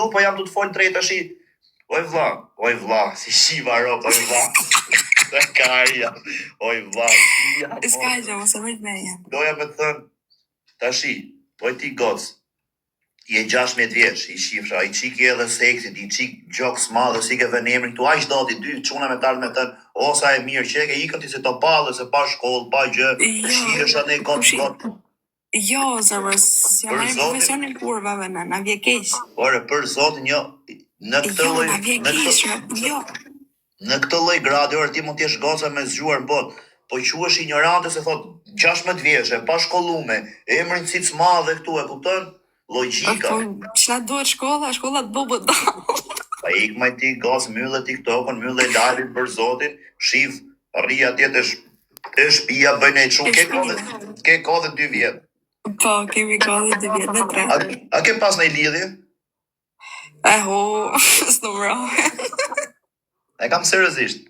du, po jam du të folë drejt tash. Oj vlla, si shiva ro, oj vlla. Sa karja. Oj vlla. Ska gjë, mos e vërt meja. Doja me të thënë, tash, oj ti goc. Je 16 vjeç, i shifra, i qiki edhe seksit, i qik gjoks madhe, si ke vën emrin, tu aq dati dy çuna me talë me tën, osa e mirë që e ikën ti se to pallë, se pa shkollë, pa gjë, shihesh atë kot. Jo, zëvës, jam marrë profesionin kurvave, na vje keq. Ore, për zotin, jo, në këtë lloj, na vje keq, jo. Në këtë lloj gradi, ore, ti mund të jesh goca me zgjuar në botë, po quhesh ignorante se thot 16 vjeçë, pa shkollume, emrin cic madhe këtu, e kupton? Logjika. Po, çfarë duhet shkolla të bubut. Pa ik më ti gos myllë TikTokun, myllë live për zotin, shif, rri atje të shtëpia bën ai çu ke kodë 2 vjet. Po, kemi kodë 2 vjet, në 3. A ke pas ndaj lidhje? S'numro. E kam seriozisht.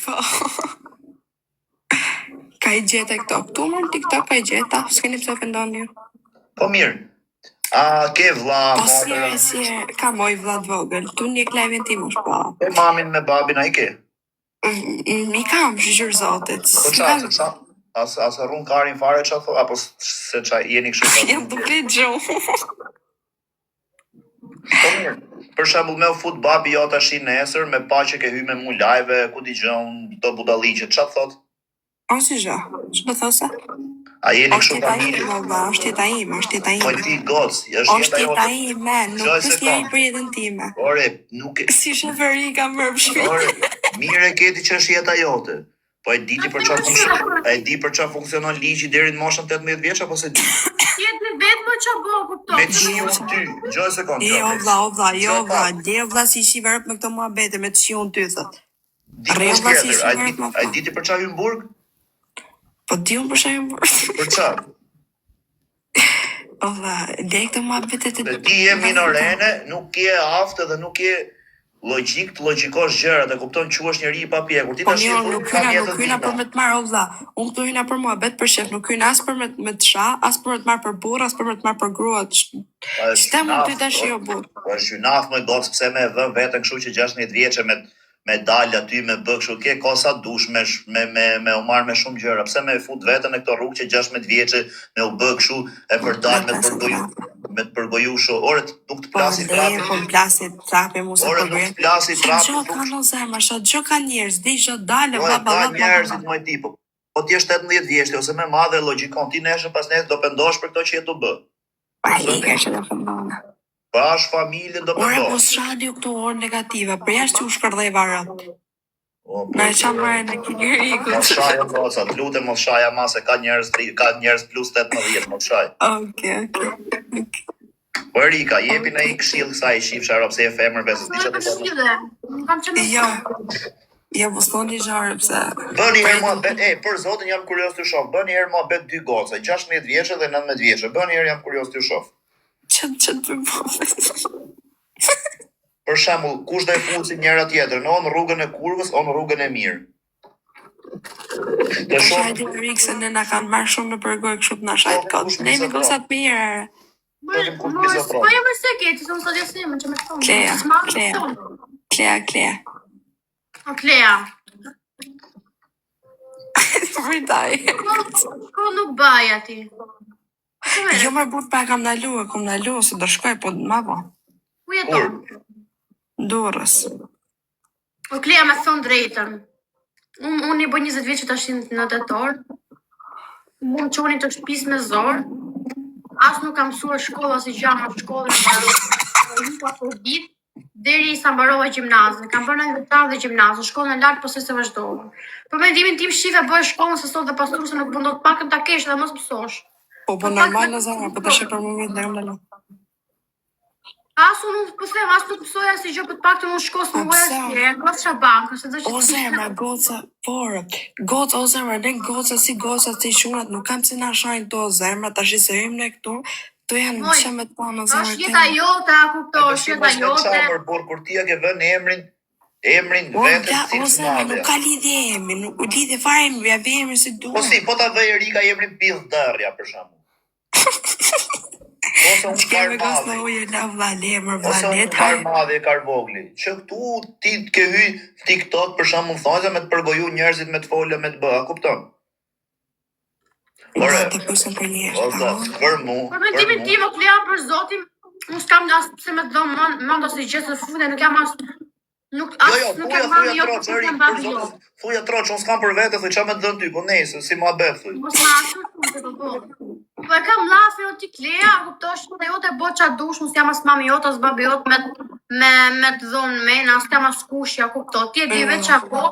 Po. Ka i gjeta këto. Këtu më në TikTok ka i gjeta, s'keni pse ofendoni ju. Po mirë. A ke vlla? Po si ka moj vlla të vogël. Tu një klajvin tim është po. E mamin me babin a i ke? I kam shqyr zotit. Po qa? As rrun karin fare qa thot? Apo se qa jeni kështu? Jam duke gjo. Po mirë. Për shembull me u fut babi jo tash nesër me pa që ke hy me mu live, ku di gjon do budalliqe, ç'a thot? O si gjë? Ç'do thosë? A jeni kështu familje? Është jeta ime. Po ti goc, është jeta ime, nuk është njëri për jetën time. Ore, nuk e... Si shoferi ka mërë pëshmi. Ore, mire keti që është jeta jote. Po e di për çfarë funksionon ligji deri në moshën 18 vjeç apo se di? Jetë vetë më që bëhë kupton. Me qiun ty, gjoj sekond. Jo vlla, vlla si shiverë me këto muhabete me qiun ty thot. A di ti për çfarë hyn burg? Po di unë për shembull. Për çfarë? Po vlla, dej këto muhabete të ti je minorene, nuk je aftë dhe nuk je logjik të logjikosh gjërat, e kupton, quhesh njeri i papjekur. Ti tash nuk hyna për me të marrë vlla. Unë këtu hyna për muhabet për shef, nuk hyna as për me të sha, as për me të marrë për burr, as për me të marrë për grua. Ç'të mund ty tash jo burr. Po gjynaf më goc pse më vën veten kështu që 16 vjeçë me dal aty me bë kështu, ke kosa dush me u marr me shumë gjëra. Pse më fut veten në këto rrugë që 16 vjeçë me u bë kështu e për dal me të përgoju shu. Ore, nuk të plasi trapi. Po plasi trapi mu se përgoju. Ore, nuk të plasi trapi. Gjo ka në zemër, gjo ka njerëz, di gjo dalë, ka njerëzit më ti, po ti është 18 vjeçë, ose me madhe logjikon, ti neshën pas nesër do pendosh për këto që jetu bë. Pa i ka që do pendona. Pa është familje do pendosh. Ore, po shadi këto orë negativa, për jashtë që u shkërdhej varët. Na e qamë marrë në kikëriku. Mos shaja mosa, të lutem mos shaja ma se ka njerëz plus 18, mos shaj. Okej. Po Erika, jepi në i këshill kësaj shifsha pse e femër besës ti çfarë të Jo, po s'koni zharë pse. Bëni herë mua për zotin jam kurioz të shoh. Bëni herë mua bet 2 goca, 16 vjeçë dhe 19 vjeçë. Bëni herë jam kurioz të shoh. Ç'të bëj? Për shembull, kush do e fusi njëra tjetrën, on rrugën e kurvës, on rrugën e mirë. Të shajti të rikse në na kanë marrë shumë në përgoj kështu të na shajtë këtë. Ne me gosat mirë. Po e më se ke, ti s'u sot jasnim që më thonë. Klea. Klea. Vërtaj. Ko nuk baj ati. Jo më burë pa kam ndalu, se do shkoj, po ma bo. Ku jeton? Durrës. O Klea me thonë drejtën. Unë i bëj 20 vjeç që tash në tetor. Mund çoni të shtëpis me zor. As nuk kam mësuar shkolla si gjama shkollën për ditë. Deri sa mbarova gjimnazin. Kam bërë në vetar dhe gjimnazin, shkollën e lartë, po se vazhdova. Për mendimin tim shive bëj shkollën se sot dhe pasturse nuk mund të pakën ta kesh dhe mos mësosh. Po normal në zara, po tash për moment ne kam ndalu. Asu nuk po them, as nuk mësoja si gjë për të paktën unë shkos në uaj, mos shabank, se do të. O zemra, goca, o zemra, ne goca si shunat, nuk kam si na shajnë to zemra, tash se hym ne këtu, to janë çamë të panë zemra. Është jeta jote, a kuptosh, jeta jote. Kur ti ke vënë emrin vetë si ose nuk ka lidhje emri, nuk lidhje fare emri, ja vë emrin si duhet. Po si, po ta vë Erika emrin Pill Darja për shembull. Ose unë Kemi kar gosë madhi. ujë la vla lemër Ose vla unë let. kar madhi e kar vogli. Që këtu ti ke hy TikTok për shembull thonjë me të përgoju njerëzit me të folë me të bë, a kupton? Ore, të pusën për njerë. Për mu, Për mendimin tim, o Klea, për zotin, unë s'kam as pse me të dhëmë mend ose gjë se fute, nuk jam as nuk thuja marrë jo troç, të eri, jam për babi jo. zotin, thuja troç, unë s'kam për vete, thuj qa me të dhënë ty, po nejse, si ma bef, thuj. Mos ma ashtu të të po. Po e kam lafi o ti Klea, kuptosh të jote bo qa dush, mos jam as mami jote, as babi jote me të dhënë mena, as jam as kushja, kupto. Ti e di veç po,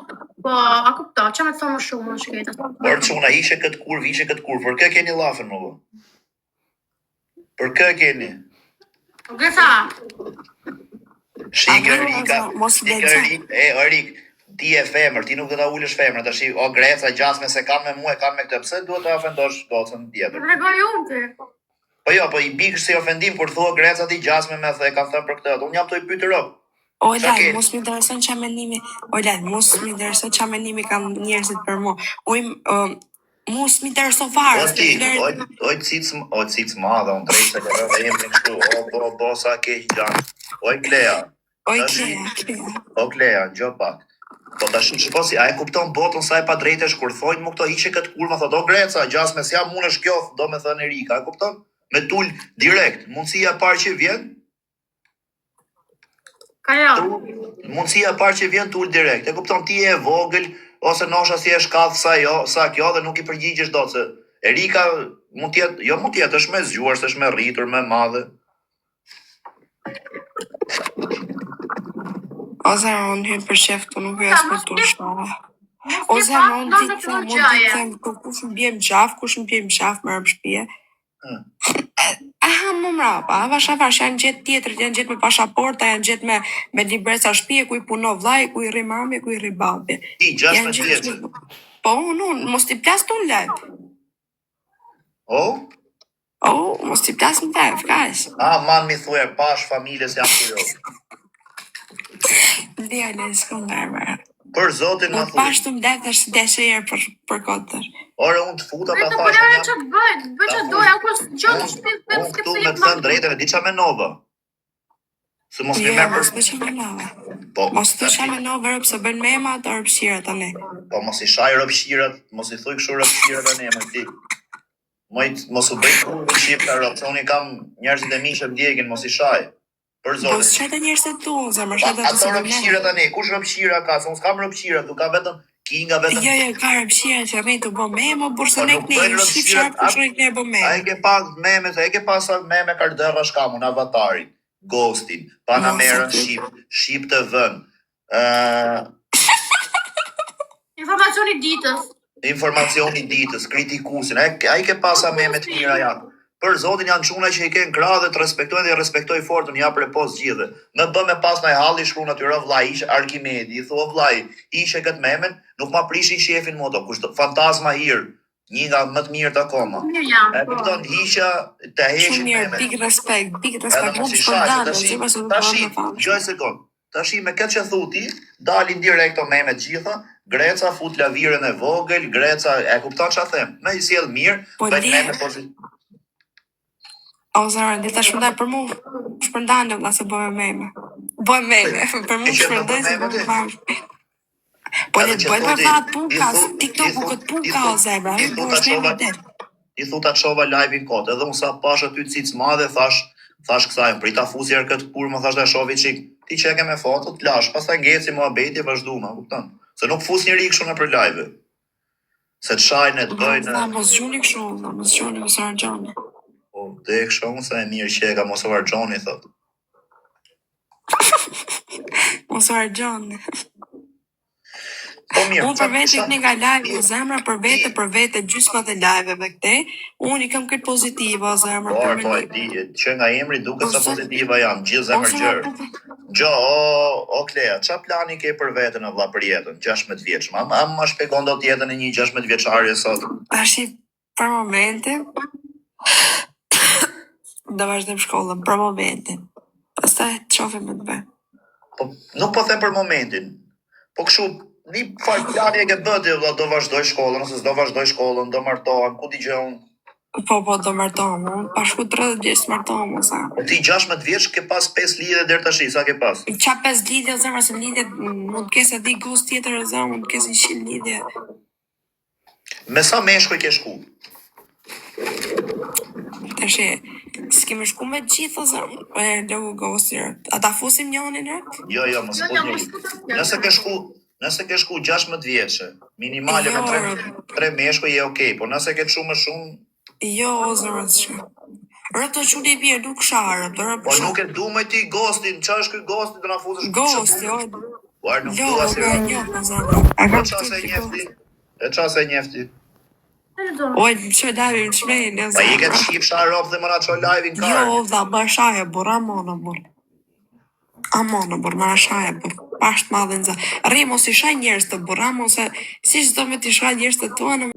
a kupto, që me të thonë më shumë, më shkejta. Por çuna ishe këtë kur, për kë keni lafën më vë? Për kë keni? Gresa, Erik, ti e femër, ti nuk do ta ulësh femër, tash o Greca gjasme se kanë me mua, kanë me këtë, pse duhet ta ofendosh docën tjetër? regoj unë ti. Po jo, po i bikësh si ofendim kur thua Greca ti gjasme me thë, ka thënë për këtë, unë jam të i pyet rop. Olaj, mos më intereson qa menimi, mos më intereson qa menimi kanë njerëzit për mua. Mos më intereson fare. Oj cic madhe, unë drejt se kërë dhe jemi në kështu, o sa keq gjanë. Oj Klea. O Klea, gjo pak. Po tash shikosi, a e kupton botën sa e pa drejtesh kur thojnë mu këto ishe këtë kur, ma thot, o Greca, gjasme, si jam unë është kjo, do me thënë Erika, e kupton? Me tull direkt, mundësia parë që vjen, mundësia parë që vjen tull direkt, e kupton ti e vogël, ose nosha si e shkallë sa kjo dhe nuk i përgjigjesh do, se Erika mund tjetë, është me zgjuar, është me rritur, me madhe. Ose unë hynë për shef të nuk e asë për të shkove. Ose unë ditë kush më bjem gjaf, më rëmë shpje. Aha, më mrapa, avash janë gjithë tjetër, janë gjithë me pashaporta, janë gjithë me libreca shpje, ku i puno vlaj, ku i rri mami, ku i rri babi. Ti, 16 vjeqë. Po, unë, mos t'i plas të unë lep. Mos t'i plas në lep, kajsh. Man mi thuer, pash familjes jam të jo. Djale, s'kom nërë. Për zotin më thuj. Pash të mdek dhe shë deshe jerë për kotër. Ore, unë të futa pa thash. Bëjtë që të bëjtë që doja, ku është gjënë shpit për unë këtu me të thënë drejtën e di qa me nova. Se mos mi merë për... Mos të qa me nova. Mos të qa me nova, rëpë bën mema të rëpshira të ne. Po mos i shaj rëpshirat, mos i thuj këshu rëpshirat të ne, më ti. Mos u bëjt kur rëpshirë të rëpë, se unë i kam njerëzit e mi që vdjekin, mos i shaj. Për zotin. Po s'qete njerëzit tu, zemër, shete të ato rëpshira të ne, kush rëpshira ka, se unë s'kam rëpshira, tu ka vetëm kinga vetëm... Jo, ka rëpshira që rritë të bo meme, burse nek ne i shqip sharp, kush rritë ne bo meme. A e ke pak meme, e ke pasat meme kardera shkamu në avatarin, Ghostin, Panamerën Shqip të vën, informacioni ditës, kritikusin, a i ke pasa meme të mira janë. Për zotin janë quna që i kenë krah dhe të respektojnë dhe respektoj fortën, ja prepos gjithë. Në bë me pas në e halli shkru në tyra vlaj, ishe Arkimedi, i thua vlaj, ishe këtë memen, nuk ma prishin shefin moto, kushtë fantazma hirë, një nga më të mirë të akoma. E përton, isha të heshin memen. Shumë mirë, big respect, mos i shaqë, gjoj sekund, tashi me këtë që thuti, dalin direkt o memet gjitha, Greca fut lavirën e vogël, Greca, e kupton që a them, me i sjell mirë, bëjt meme pozitiv. O, Zara, ndi ta shpëndaj për mu, shpëndaj nga se bëjmë meme. Bëjmë meme, për mu shpëndaj se bëjmë meme. Po le të bëjmë për fatë punkas, TikTok-u këtë punka, o Zebra, i bëjmë shpëndaj dhe. I thuta qova live-in kote, edhe unë sa pasha ty cic madhe, thash kësaj, prita fusjer këtë kur, më thash dhe shovi qik, ti qeke me foto, t'lash, pas ta ngeci mua beti, vazhdu ma, kuptan. Se nuk fus njëri këshu në për live. Se të shajnë, të bëjnë... Mos gjuni këshu, mos gjuni, mos argjoni. Dhe e kështu unë sa e mirë që e ka mos Argjoni, thot. Mos Argjoni. Po mirë. Unë për vete një nga live, o zemra, për vete, gjysma dhe live-eve këte, unë i kam këtë pozitiva, o zemra. Po, që nga emri duke sa pozitiva janë, gjithë zemër gjërë. Gjo, o Klea, qa plani ke për vete në vla për jetën, 16 vjeqë? Ma shpekon do t'jetën e një 16 vjeqarje sot? Ashi, për momente, do vazhdojmë shkollën për momentin. Pastaj të shohim me të bëjmë. Po nuk po them për momentin. Po kështu, një farë plani e ke bëti, do vazhdoj shkollën, ose s'do vazhdoj shkollën, do martohem, ku t'i gjë unë. Po, do martohem, unë pashku 30 vjeç martohem, o sa. Po ti 16 vjeç ke pas 5 lidhje deri tash, sa ke pas? Qa 5 lidhje, o zemra, se lidhje, mund t'kes di gust tjetër, o zemra, mund t'kes 100 lidhje. Me sa meshkuj ke shku? Tash s'kemi shku me gjithë, o zemra, logu gostirë. A ta fusim njënin rët? Jo, mos po njëri. Nëse ke shku 16 vjeçe, minimale me 3 meshkuj je okay, po nëse ke shumë më shumë. Jo, o zemra, s'ka. Rëtë të quni bjerë, nuk sharë, po nuk e du me ti gostin, qa është këj gostin të na fuzësh? Gosti, o. Varë nuk du asë jo, o zemra. E qa se njefti? Oj, më qoj live në shmejnë, o zemra. Pa i këtë shqip sharop dhe më na qoj live në karë. Jo, dhe më shaje, bur, amonë, bur. Amonë, bur, më shaje, bur. Pashtë madhe në zë. Rimo si shaj njerës të bur, amo se si që do me ti shaj njerës të tuanë.